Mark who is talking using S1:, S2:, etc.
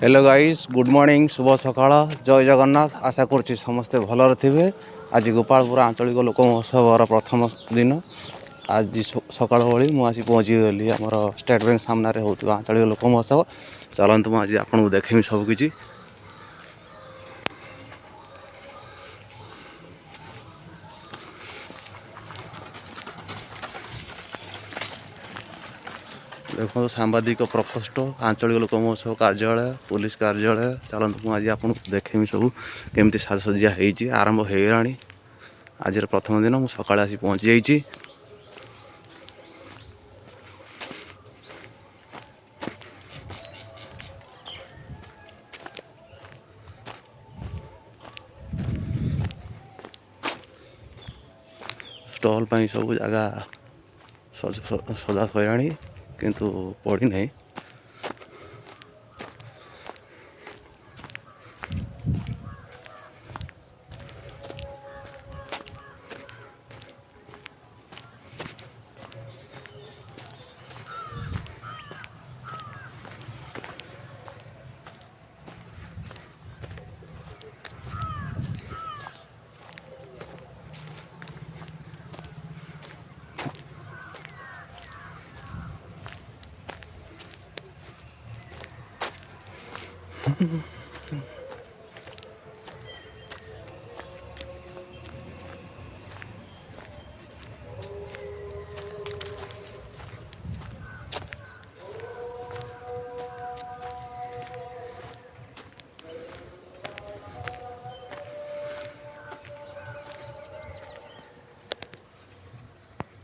S1: Hello guys good morning शुभ सकाळ जय जगन्नाथ आशा करुच्ची समस्ते भलरे थे। आज गोपालपुर आंचलिक लोक महोत्सव प्रथम दिन आज सकाळ भली मुझे पहुँची गली आमर स्टेट बैंक सामने होता आंचलिक लोक महोत्सव। चलतु मुझे आपको देखेमी सबकि देखो सांबादिक प्रकोष्ठ आंचलिक लोक महोत्सव कार्यालय पुलिस कार्यालय। चलतु मुझे आपको देखेमी सब केमती साजसज्जा होती आरंभ हो गला। आज प्रथम दिन मुझे सका आसी पहुँची जाइए। स्टॉल पर सब जगह सजा सरा किंतु पड़ी नहीं।